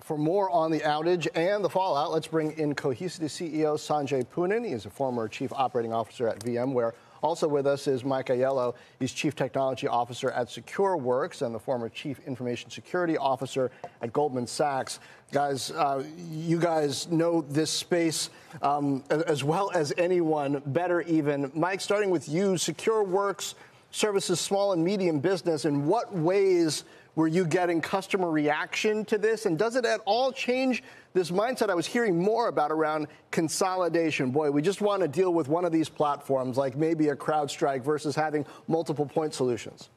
For more on the outage and the fallout, let's bring in Cohesity CEO Sanjay Poonen. He is a former chief operating officer at VMware. Also with us is Mike Aiello. He's chief technology officer at Secureworks and the former chief information security officer at Goldman Sachs. Guys, you guys know this space as well as anyone, better even. Mike, starting with you, Secureworks services small and medium business. In what ways were you getting customer reaction to this? And does it at all change this mindset I was hearing more about around consolidation? Boy, we just want to deal with one of these platforms, like maybe a CrowdStrike, versus having multiple point solutions.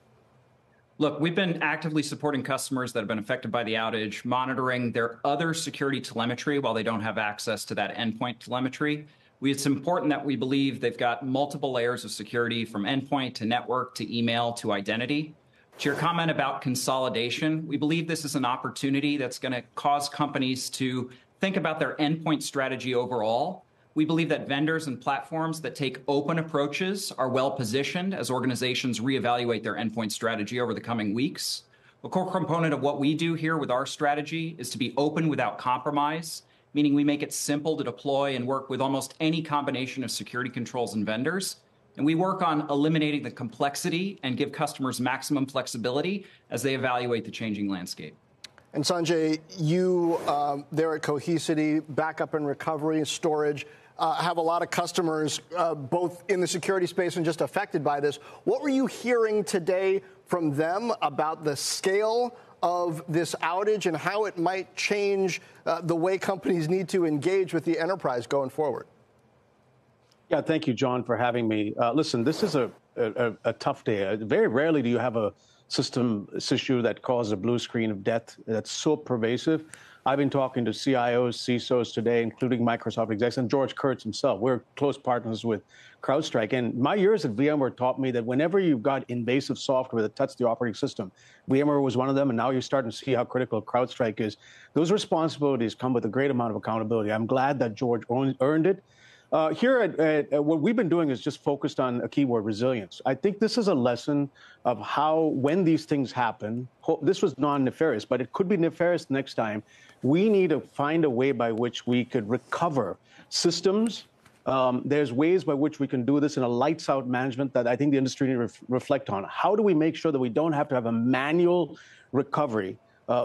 Look, we've been actively supporting customers that have been affected by the outage, monitoring their other security telemetry while they don't have access to that endpoint telemetry. It's important that we believe they've got multiple layers of security, from endpoint to network to email to identity. To your comment about consolidation, we believe this is an opportunity that's going to cause companies to think about their endpoint strategy overall. We believe that vendors and platforms that take open approaches are well positioned as organizations reevaluate their endpoint strategy over the coming weeks. A core component of what we do here with our strategy is to be open without compromise, meaning we make it simple to deploy and work with almost any combination of security controls and vendors. And we work on eliminating the complexity and give customers maximum flexibility as they evaluate the changing landscape. And Sanjay, you there at Cohesity, backup and recovery, storage, have a lot of customers both in the security space and just affected by this. What were you hearing today from them about the scale of this outage and how it might change the way companies need to engage with the enterprise going forward? Yeah, thank you, John, for having me. Listen, this is a tough day. Very rarely do you have a system issue that causes a blue screen of death that's so pervasive. I've been talking to CIOs, CISOs today, including Microsoft execs, and George Kurtz himself. We're close partners with CrowdStrike. And my years at VMware taught me that whenever you've got invasive software that touches the operating system, VMware was one of them, and now you're starting to see how critical CrowdStrike is. Those responsibilities come with a great amount of accountability. I'm glad that George earned it. Here at what we've been doing is just focused on a keyword: resilience. I think this is a lesson of how, when these things happen, this was non-nefarious, but it could be nefarious next time. We need to find a way by which we could recover systems. There's ways by which we can do this in a lights-out management that I think the industry needs to reflect on. How do we make sure that we don't have to have a manual recovery?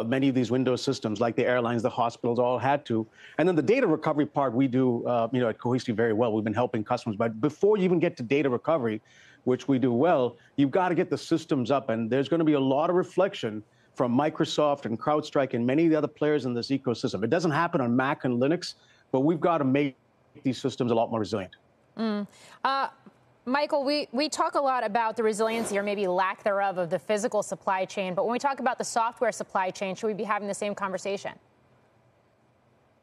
Many of these Windows systems, like the airlines, the hospitals, all had to. And then the data recovery part we do, at Cohesity very well. We've been helping customers. But before you even get to data recovery, which we do well, you've got to get the systems up. And there's going to be a lot of reflection from Microsoft and CrowdStrike and many of the other players in this ecosystem. It doesn't happen on Mac and Linux, but we've got to make these systems a lot more resilient. Michael, we talk a lot about the resiliency, or maybe lack thereof, of the physical supply chain. But when we talk about the software supply chain, should we be having the same conversation?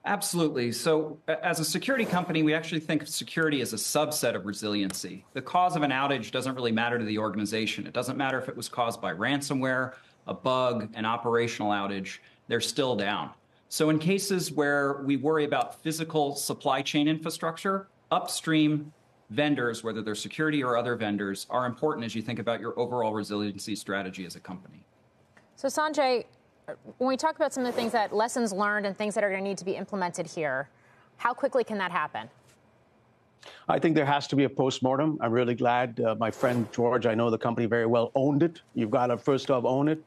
Absolutely. So as a security company, we actually think of security as a subset of resiliency. The cause of an outage doesn't really matter to the organization. It doesn't matter if it was caused by ransomware, a bug, an operational outage. They're still down. So in cases where we worry about physical supply chain infrastructure, upstream vendors, whether they're security or other vendors, are important as you think about your overall resiliency strategy as a company. So Sanjay, when we talk about some of the things that lessons learned and things that are going to need to be implemented here, how quickly can that happen? I think there has to be a postmortem. I'm really glad my friend George, I know the company very well, owned it. You've got to first off own it.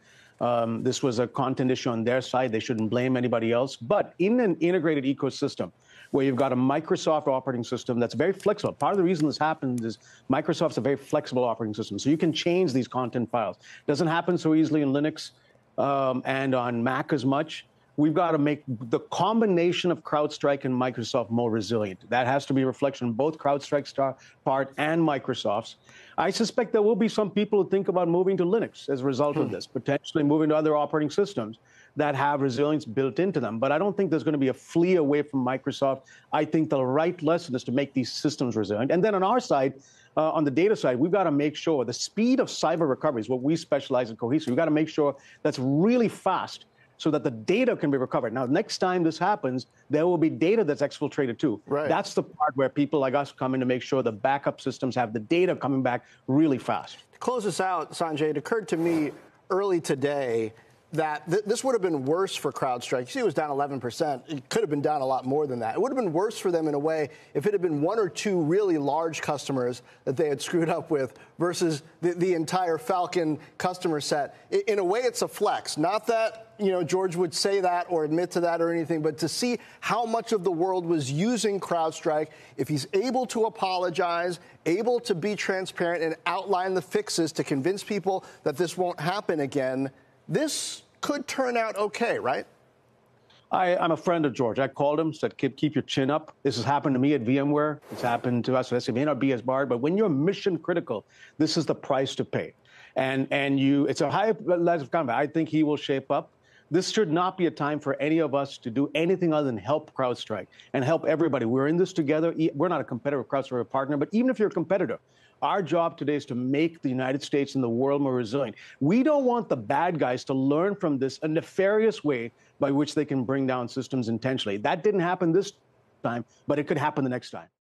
This was a content issue on their side. They shouldn't blame anybody else. But in an integrated ecosystem, where you've got a Microsoft operating system that's very flexible. Part of the reason this happens is Microsoft's a very flexible operating system, so you can change these content files. It doesn't happen so easily in Linux and on Mac as much. We've got to make the combination of CrowdStrike and Microsoft more resilient. That has to be a reflection of both CrowdStrike's part and Microsoft's. I suspect there will be some people who think about moving to Linux as a result of this, potentially moving to other operating systems that have resilience built into them. But I don't think there's going to be a flee away from Microsoft. I think the right lesson is to make these systems resilient. And then on our side, on the data side, we've got to make sure the speed of cyber recovery is what we specialize in Cohesity. We've got to make sure that's really fast so that the data can be recovered. Now, next time this happens, there will be data that's exfiltrated too. Right. That's the part where people like us come in to make sure the backup systems have the data coming back really fast. To close this out, Sanjay, it occurred to me early today that this would have been worse for CrowdStrike. You see, it was down 11%. It could have been down a lot more than that. It would have been worse for them in a way if it had been one or two really large customers that they had screwed up with versus the entire Falcon customer set. In a way, it's a flex. Not that, George would say that or admit to that or anything, but to see how much of the world was using CrowdStrike, if he's able to apologize, able to be transparent and outline the fixes to convince people that this won't happen again, this could turn out okay, right? I'm a friend of George. I called him, said, keep your chin up. This has happened to me at VMware. It's happened to us. It may not be as hard, but when you're mission critical, this is the price to pay. And it's a high level of combat. I think he will shape up. This should not be a time for any of us to do anything other than help CrowdStrike and help everybody. We're in this together. We're not a competitor with CrowdStrike, we're a partner, but even if you're a competitor, our job today is to make the United States and the world more resilient. We don't want the bad guys to learn from this a nefarious way by which they can bring down systems intentionally. That didn't happen this time, but it could happen the next time.